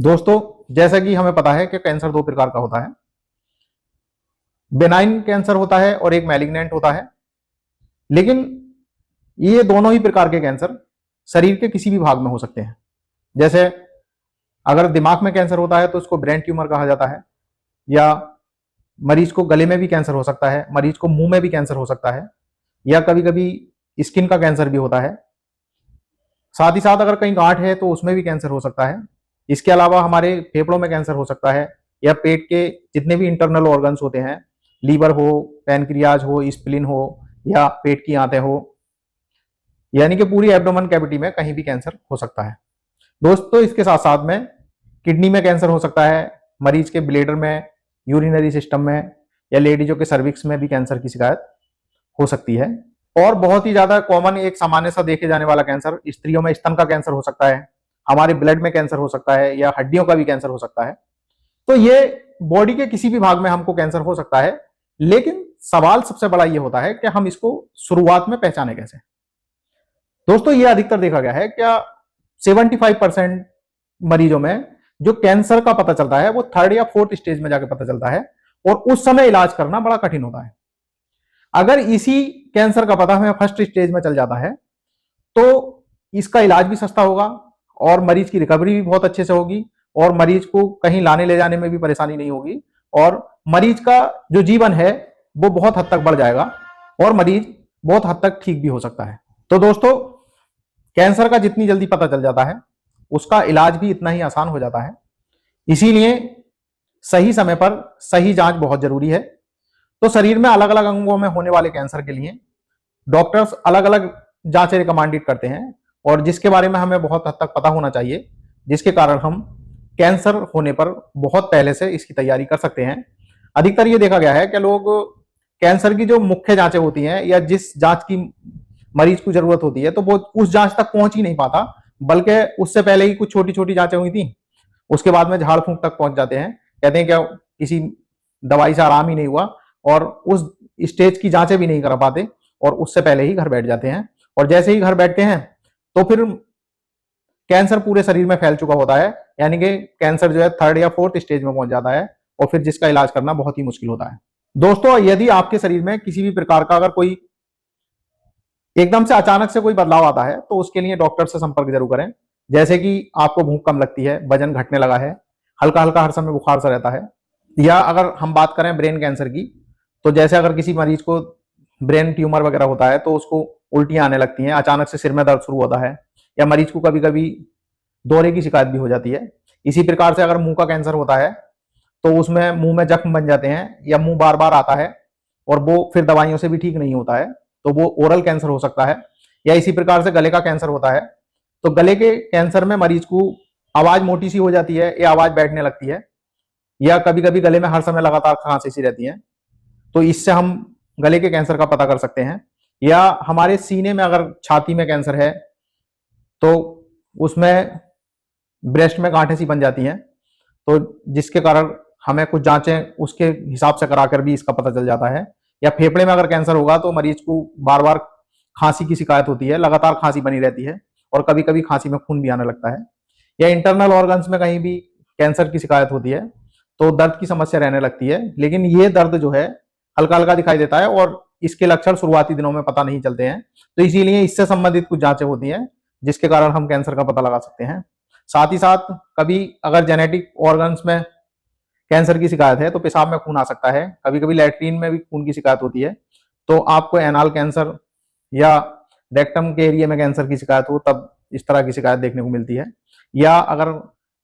दोस्तों, जैसा कि हमें पता है कि कैंसर दो प्रकार का होता है। बेनाइन कैंसर होता है और एक मैलिग्नेंट होता है। लेकिन ये दोनों ही प्रकार के कैंसर शरीर के किसी भी भाग में हो सकते हैं। जैसे अगर दिमाग में कैंसर होता है तो उसको ब्रेन ट्यूमर कहा जाता है, या मरीज को गले में भी कैंसर हो सकता है, मरीज को मुंह में भी कैंसर हो सकता है, या कभी कभी स्किन का कैंसर भी होता है। साथ ही साथ अगर कहीं गांठ है तो उसमें भी कैंसर हो सकता है। इसके अलावा हमारे फेफड़ों में कैंसर हो सकता है, या पेट के जितने भी इंटरनल ऑर्गन्स होते हैं, लीवर हो, पैनक्रियाज हो, स्प्लीन हो, या पेट की आंतें हो, यानी कि पूरी एब्डोमेन कैविटी में कहीं भी कैंसर हो सकता है। दोस्तों, इसके साथ साथ में किडनी में कैंसर हो सकता है, मरीज के ब्लेडर में, यूरिनरी सिस्टम में, या लेडीजों के सर्विक्स में भी कैंसर की शिकायत हो सकती है। और बहुत ही ज्यादा कॉमन एक सामान्य सा देखे जाने वाला कैंसर स्त्रियों में स्तन का कैंसर हो सकता है, हमारे ब्लड में कैंसर हो सकता है, या हड्डियों का भी कैंसर हो सकता है। तो ये बॉडी के किसी भी भाग में हमको कैंसर हो सकता है। लेकिन सवाल सबसे बड़ा ये होता है कि हम इसको शुरुआत में पहचाने कैसे। दोस्तों, ये अधिकतर देखा गया है क्या 75% मरीजों में जो कैंसर का पता चलता है वो थर्ड या फोर्थ स्टेज में जाके पता चलता है, और उस समय इलाज करना बड़ा कठिन होता है। अगर इसी कैंसर का पता हमें फर्स्ट स्टेज में चल जाता है तो इसका इलाज भी सस्ता होगा, और मरीज की रिकवरी भी बहुत अच्छे से होगी, और मरीज को कहीं लाने ले जाने में भी परेशानी नहीं होगी, और मरीज का जो जीवन है वो बहुत हद तक बढ़ जाएगा, और मरीज बहुत हद तक ठीक भी हो सकता है। तो दोस्तों, कैंसर का जितनी जल्दी पता चल जाता है उसका इलाज भी इतना ही आसान हो जाता है। इसीलिए सही समय पर सही जांच बहुत जरूरी है। तो शरीर में अलग अलग अंगों में होने वाले कैंसर के लिए डॉक्टर्स अलग अलग जांचें रिकमेंडेड करते हैं, और जिसके बारे में हमें बहुत हद तक पता होना चाहिए, जिसके कारण हम कैंसर होने पर बहुत पहले से इसकी तैयारी कर सकते हैं। अधिकतर ये देखा गया है कि लोग कैंसर की जो मुख्य जांचें होती हैं, या जिस जांच की मरीज को जरूरत होती है, तो वो उस जांच तक पहुंच ही नहीं पाता, बल्कि उससे पहले ही कुछ छोटी छोटी जांचें हुई थी, उसके बाद में झाड़ फूंक तक पहुंच जाते हैं। कहते हैं क्या किसी दवाई से आराम ही नहीं हुआ, और उस स्टेज की जांचें भी नहीं करा पाते, और उससे पहले ही घर बैठ जाते हैं। और जैसे ही घर बैठते हैं तो फिर कैंसर पूरे शरीर में फैल चुका होता है, यानी कि कैंसर जो है थर्ड या फोर्थ स्टेज में पहुंच जाता है, और फिर जिसका इलाज करना बहुत ही मुश्किल होता है। दोस्तों, यदि आपके शरीर में किसी भी प्रकार का अगर कोई एकदम से अचानक से कोई बदलाव आता है तो उसके लिए डॉक्टर से संपर्क जरूर करें। जैसे कि आपको भूख कम लगती है, वजन घटने लगा है, हल्का हल्का हर समय बुखार सा रहता है, या अगर हम बात करें ब्रेन कैंसर की, तो जैसे अगर किसी मरीज को ब्रेन ट्यूमर वगैरह होता है तो उसको उल्टियां आने लगती हैं, अचानक से सिर में दर्द शुरू होता है, या मरीज को कभी कभी दौरे की शिकायत भी हो जाती है। इसी प्रकार से अगर मुंह का कैंसर होता है तो उसमें मुंह में जख्म बन जाते हैं, या मुंह बार बार आता है और वो फिर दवाइयों से भी ठीक नहीं होता है, तो वो ओरल कैंसर हो सकता है। या इसी प्रकार से गले का कैंसर होता है, तो गले के कैंसर में मरीज को आवाज मोटी सी हो जाती है, या आवाज बैठने लगती है, या कभी कभी गले में हर समय लगातार खांसी सी रहती है। तो इससे हम गले के कैंसर का पता कर सकते हैं। या हमारे सीने में अगर छाती में कैंसर है तो उसमें ब्रेस्ट में गांठें सी बन जाती हैं, तो जिसके कारण हमें कुछ जांचें उसके हिसाब से कराकर भी इसका पता चल जाता है। या फेफड़े में अगर कैंसर होगा तो मरीज को बार बार खांसी की शिकायत होती है, लगातार खांसी बनी रहती है, और कभी कभी खांसी में खून भी आने लगता है। या इंटरनल ऑर्गन्स में कहीं भी कैंसर की शिकायत होती है तो दर्द की समस्या रहने लगती है, लेकिन ये दर्द जो है हल्का हल्का दिखाई देता है, और इसके लक्षण शुरुआती दिनों में पता नहीं चलते हैं। तो इसीलिए इससे संबंधित कुछ जांचें होती हैं जिसके कारण हम कैंसर का पता लगा सकते हैं। साथ ही साथ कभी अगर जेनेटिक ऑर्गन्स में कैंसर की शिकायत है तो पेशाब में खून आ सकता है, कभी कभी लैट्रिन में भी खून की शिकायत होती है, तो आपको एनाल कैंसर या रेक्टम के एरिया में कैंसर की शिकायत हो तब इस तरह की शिकायत देखने को मिलती है। या अगर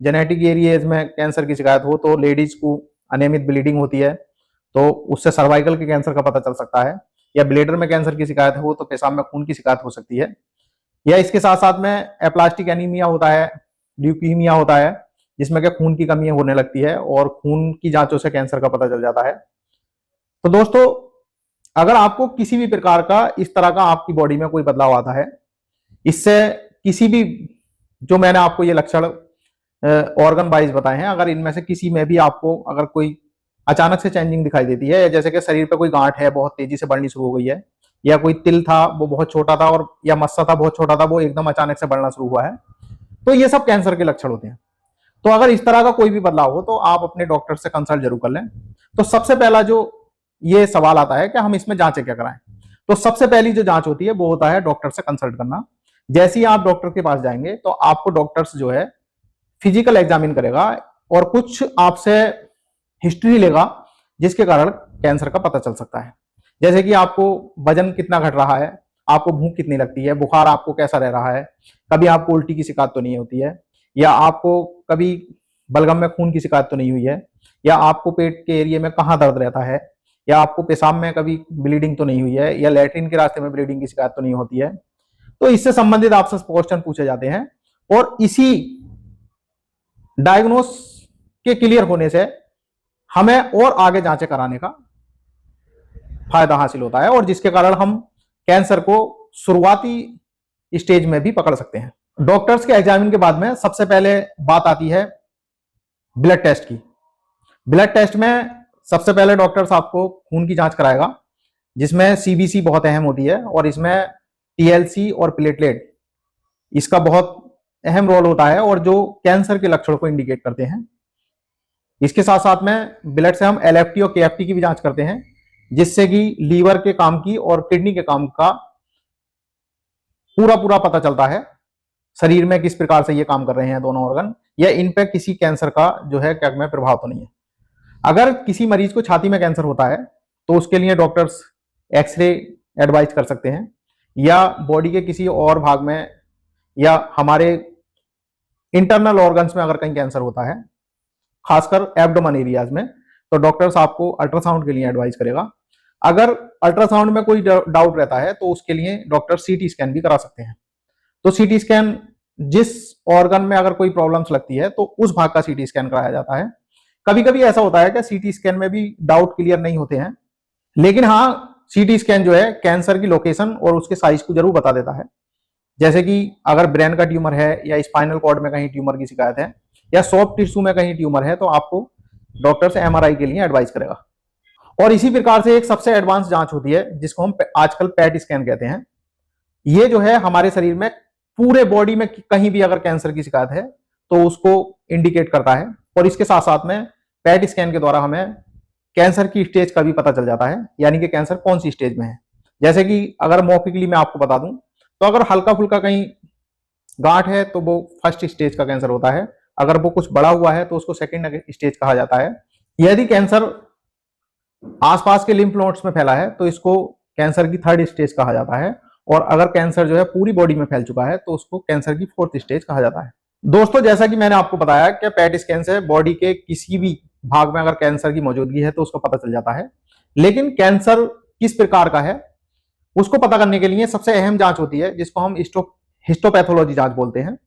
जेनेटिक एरियाज में कैंसर की शिकायत हो तो लेडीज को अनियमित ब्लीडिंग होती है, तो उससे सर्वाइकल के कैंसर का पता चल सकता है। या ब्लेडर में कैंसर की शिकायत हो तो पेशाब में खून की शिकायत हो सकती है। या इसके साथ साथ में एप्लास्टिक एनीमिया होता है, ल्यूकीमिया होता है, जिसमें कि खून की कमी होने लगती है, और खून की जांचों से कैंसर का पता चल जाता है। तो दोस्तों, अगर आपको किसी भी प्रकार का इस तरह का आपकी बॉडी में कोई बदलाव आता है, इससे किसी भी जो मैंने आपको ये लक्षण ऑर्गन वाइज बताए हैं, अगर इनमें से किसी में भी आपको अगर कोई अचानक से चेंजिंग दिखाई देती है, जैसे कि शरीर पे कोई गांठ है बहुत तेजी से बढ़नी शुरू हो गई है, या कोई तिल था वो बहुत छोटा था, और या मस्सा था बहुत छोटा था वो एकदम अचानक से बढ़ना शुरू हुआ है, तो ये सब कैंसर के लक्षण होते हैं। तो अगर इस तरह का कोई भी बदलाव हो तो आप अपने डॉक्टर से कंसल्ट जरूर कर लें। तो सबसे पहला जो ये सवाल आता है कि हम इसमें जांचें क्या कराएं, तो सबसे पहली जो जांच होती है वो होता है डॉक्टर से कंसल्ट करना। जैसे ही आप डॉक्टर के पास जाएंगे तो आपको डॉक्टर्स जो है फिजिकल एग्जामिन करेगा और कुछ आपसे हिस्ट्री लेगा, जिसके कारण कैंसर का पता चल सकता है। जैसे कि आपको वजन कितना घट रहा है, आपको भूख कितनी लगती है, बुखार आपको कैसा रह रहा है, कभी आपको उल्टी की शिकायत तो नहीं होती है, या आपको कभी बलगम में खून की शिकायत तो नहीं हुई है, या आपको पेट के एरिया में कहाँ दर्द रहता है, या आपको पेशाब में कभी ब्लीडिंग तो नहीं हुई है, या लैट्रिन के रास्ते में ब्लीडिंग की शिकायत तो नहीं होती है। तो इससे संबंधित आपसे क्वेश्चन पूछे जाते हैं और इसी डायग्नोस के क्लियर होने से हमें और आगे जांचें कराने का फायदा हासिल होता है, और जिसके कारण हम कैंसर को शुरुआती स्टेज में भी पकड़ सकते हैं। डॉक्टर्स के एग्जामिन के बाद में सबसे पहले बात आती है ब्लड टेस्ट की। ब्लड टेस्ट में सबसे पहले डॉक्टर्स आपको खून की जांच कराएगा, जिसमें सीबीसी बहुत अहम होती है, और इसमें टीएलसी और प्लेटलेट इसका बहुत अहम रोल होता है, और जो कैंसर के लक्षण को इंडिकेट करते हैं। इसके साथ साथ में ब्लड से हम एलएफटी और केएफटी की भी जांच करते हैं, जिससे कि लीवर के काम की और किडनी के काम का पूरा पता चलता है, शरीर में किस प्रकार से ये काम कर रहे हैं दोनों ऑर्गन, या इन पे किसी कैंसर का जो है क्या में प्रभाव तो नहीं है। अगर किसी मरीज को छाती में कैंसर होता है तो उसके लिए डॉक्टर्स एक्सरे एडवाइज कर सकते हैं, या बॉडी के किसी और भाग में या हमारे इंटरनल ऑर्गन्स में अगर कहीं कैंसर होता है, खासकर एब्डोमेन एरियाज में, तो डॉक्टर्स आपको अल्ट्रासाउंड के लिए एडवाइस करेगा। अगर अल्ट्रासाउंड में कोई डाउट रहता है तो उसके लिए डॉक्टर सीटी स्कैन भी करा सकते हैं। तो सीटी स्कैन जिस ऑर्गन में अगर कोई प्रॉब्लम्स लगती है तो उस भाग का सीटी स्कैन कराया जाता है। कभी कभी ऐसा होता है कि सीटी स्कैन में भी डाउट क्लियर नहीं होते हैं, लेकिन हाँ सीटी स्कैन जो है कैंसर की लोकेशन और उसके साइज को जरूर बता देता है। जैसे कि अगर ब्रेन का ट्यूमर है, या स्पाइनल कॉर्ड में कहीं ट्यूमर की शिकायत है, या सॉफ्ट टिश्यू में कहीं ट्यूमर है, तो आपको डॉक्टर से एमआरआई के लिए एडवाइस करेगा। और इसी प्रकार से एक सबसे एडवांस जांच होती है जिसको हम आजकल पैट स्कैन कहते हैं। ये जो है हमारे शरीर में पूरे बॉडी में कहीं भी अगर कैंसर की शिकायत है तो उसको इंडिकेट करता है, और इसके साथ साथ में पैट स्कैन के द्वारा हमें कैंसर की स्टेज का भी पता चल जाता है, यानी कि कैंसर कौन सी स्टेज में है। जैसे कि अगर मौखिकली मैं आपको बता दूं तो अगर हल्का फुल्का कहीं गांठ है तो वो फर्स्ट स्टेज का कैंसर होता है, अगर वो कुछ बड़ा हुआ है तो उसको सेकंड स्टेज कहा जाता है। यदि कैंसर आसपास के लिम्फ नोड्स में फैला है तो इसको कैंसर की थर्ड स्टेज कहा जाता है, और अगर कैंसर जो है पूरी बॉडी में फैल चुका है तो उसको कैंसर की फोर्थ स्टेज कहा जाता है। दोस्तों, जैसा कि मैंने आपको बताया कि पैट स्कैन से बॉडी के किसी भी भाग में अगर कैंसर की मौजूदगी है तो उसको पता चल जाता है, लेकिन कैंसर किस प्रकार का है उसको पता करने के लिए सबसे अहम जांच होती है, जिसको हम हिस्टोपैथोलॉजी जांच बोलते हैं,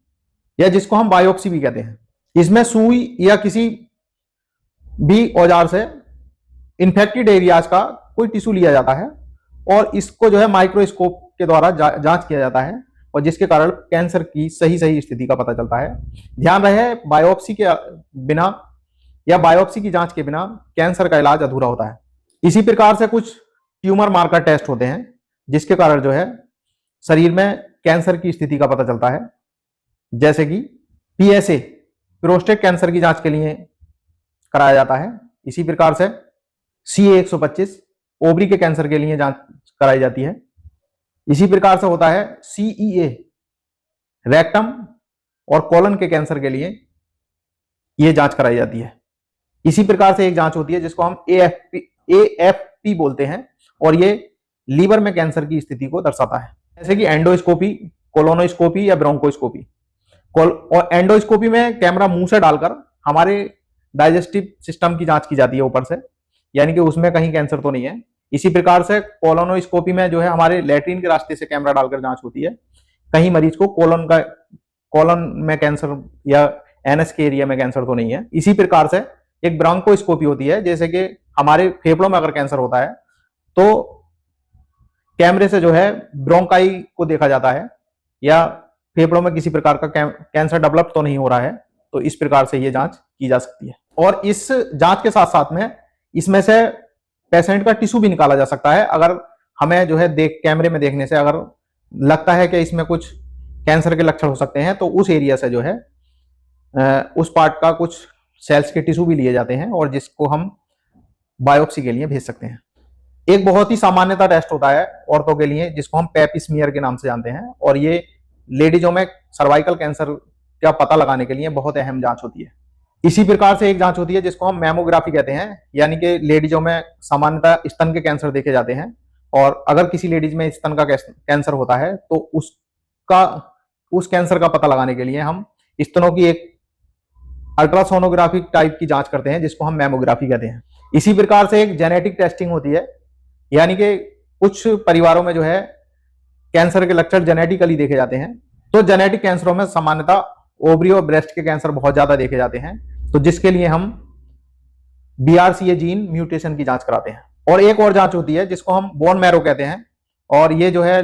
या जिसको हम बायोप्सी भी कहते हैं। इसमें सुई या किसी भी औजार से इन्फेक्टेड एरियाज का कोई टिश्यू लिया जाता है, और इसको जो है माइक्रोस्कोप के द्वारा जांच किया जाता है, और जिसके कारण कैंसर की सही स्थिति का पता चलता है। ध्यान रहे, बायोप्सी के बिना या बायोप्सी की जांच के बिना कैंसर का इलाज अधूरा होता है। इसी प्रकार से कुछ ट्यूमर मार्कर टेस्ट होते हैं, जिसके कारण जो है शरीर में कैंसर की स्थिति का पता चलता है। जैसे कि पीएसए प्रोस्टेट कैंसर की जांच के लिए कराया जाता है। इसी प्रकार से CA-125 ओवरी के कैंसर के लिए जांच कराई जाती है। इसी प्रकार से होता है CEA रेक्टम और कोलन के कैंसर के लिए यह जांच कराई जाती है। इसी प्रकार से एक जांच होती है जिसको हम AFP बोलते हैं, और ये लीवर में कैंसर की स्थिति को दर्शाता है। जैसे कि एंडोस्कोपी, कोलोनोस्कोपी या ब्रोंकोस्कोपी। और एंडोस्कोपी में कैमरा मुंह से डालकर हमारे डाइजेस्टिव सिस्टम की जांच की जाती है ऊपर से, यानी कि उसमें कहीं कैंसर तो नहीं है। इसी प्रकार से कोलोनोस्कोपी में जो है हमारे लैट्रिन के रास्ते से कैमरा डालकर जांच होती है, कहीं मरीज को कोलन में कैंसर या एनएस के एरिया में कैंसर तो नहीं है। इसी प्रकार से एक ब्रोंकोस्कोपी होती है, जैसे कि हमारे फेफड़ों में अगर कैंसर होता है तो कैमरे से जो है ब्रोंकाई को देखा जाता है, या फेफड़ों में किसी प्रकार का कैंसर डेवलप तो नहीं हो रहा है, तो इस प्रकार से ये जांच की जा सकती है। और इस जांच के साथ साथ में इसमें से पेशेंट का टिश्यू भी निकाला जा सकता है। अगर हमें जो है कैमरे में देखने से अगर लगता है कि इसमें कुछ कैंसर के लक्षण हो सकते हैं तो उस एरिया से जो है उस पार्ट का कुछ सेल्स के टिश्यू भी लिए जाते हैं और जिसको हम बायोप्सी के लिए भेज सकते हैं। एक बहुत ही सामान्यता टेस्ट होता है औरतों के लिए जिसको हम पैप स्मीयर के नाम से जानते हैं, और ये लेडीजों में सर्वाइकल कैंसर का पता लगाने के लिए बहुत अहम जांच होती है। इसी प्रकार से एक जांच होती है जिसको हम मैमोग्राफी कहते हैं, यानी कि लेडीजों में सामान्यतः स्तन के कैंसर देखे जाते हैं, और अगर किसी लेडीज में स्तन का कैंसर होता है तो उस कैंसर का पता लगाने के लिए हम स्तनों की एक अल्ट्रासोनोग्राफी टाइप की जांच करते हैं जिसको हम मैमोग्राफी कहते हैं। इसी प्रकार से एक जेनेटिक टेस्टिंग होती है, यानी कि कुछ परिवारों में जो है कैंसर के लक्षण जेनेटिकली देखे जाते हैं। तो जेनेटिक कैंसरों में सामान्यतः ओवरी और ब्रेस्ट के कैंसर बहुत ज्यादा देखे जाते हैं, तो जिसके लिए हम BRCA जीन म्यूटेशन की जांच कराते हैं। और एक और जांच होती है जिसको हम बोन मैरो कहते हैं, और ये जो है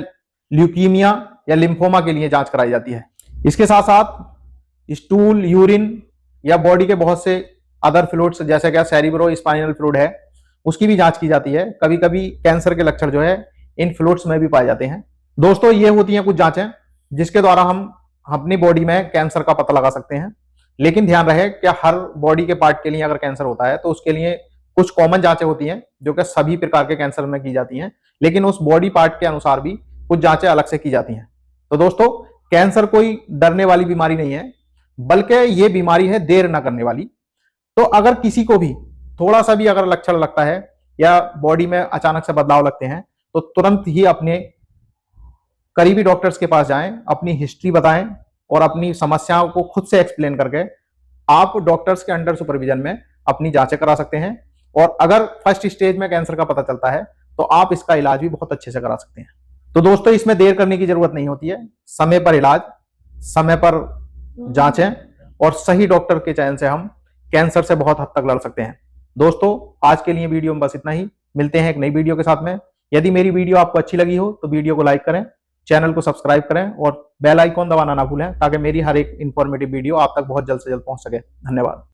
ल्यूकीमिया या लिम्फोमा के लिए जांच कराई जाती है। इसके साथ साथ स्टूल, यूरिन या बॉडी के बहुत से अदर फ्लूइड्स जैसे क्या सेरिब्रो स्पाइनल फ्लूइड है, उसकी भी जांच की जाती है। कभी कभी कैंसर के लक्षण जो है इन फ्लूइड्स में भी पाए जाते हैं। दोस्तों, ये होती हैं कुछ जांचें जिसके द्वारा हम अपनी बॉडी में कैंसर का पता लगा सकते हैं। लेकिन ध्यान रहे कि हर बॉडी के पार्ट के लिए अगर कैंसर होता है तो उसके लिए कुछ कॉमन जांचें होती हैं जो कि सभी प्रकार के कैंसर में की जाती हैं, लेकिन उस बॉडी पार्ट के अनुसार भी कुछ जांचें अलग से की जाती हैं। तो दोस्तों, कैंसर कोई डरने वाली बीमारी नहीं है, बल्कि ये बीमारी है देर न करने वाली। तो अगर किसी को भी थोड़ा सा भी अगर लक्षण लगता है या बॉडी में अचानक से बदलाव लगते हैं तो तुरंत ही अपने करीबी डॉक्टर्स के पास जाएं, अपनी हिस्ट्री बताएं और अपनी समस्याओं को खुद से एक्सप्लेन करके आप डॉक्टर्स के अंडर सुपरविजन में अपनी जांचें करा सकते हैं। और अगर फर्स्ट स्टेज में कैंसर का पता चलता है तो आप इसका इलाज भी बहुत अच्छे से करा सकते हैं। तो दोस्तों, इसमें देर करने की जरूरत नहीं होती है। समय पर इलाज, समय पर जांचें और सही डॉक्टर के चयन से हम कैंसर से बहुत हद तक लड़ सकते हैं। दोस्तों, आज के लिए वीडियो में बस इतना ही। मिलते हैं एक नई वीडियो के साथ में। यदि मेरी वीडियो आपको अच्छी लगी हो तो वीडियो को लाइक करें, चैनल को सब्सक्राइब करें और बेल आइकॉन दबाना ना भूलें ताकि मेरी हर एक इंफॉर्मेटिव वीडियो आप तक बहुत जल्द से जल्द पहुंच सके। धन्यवाद।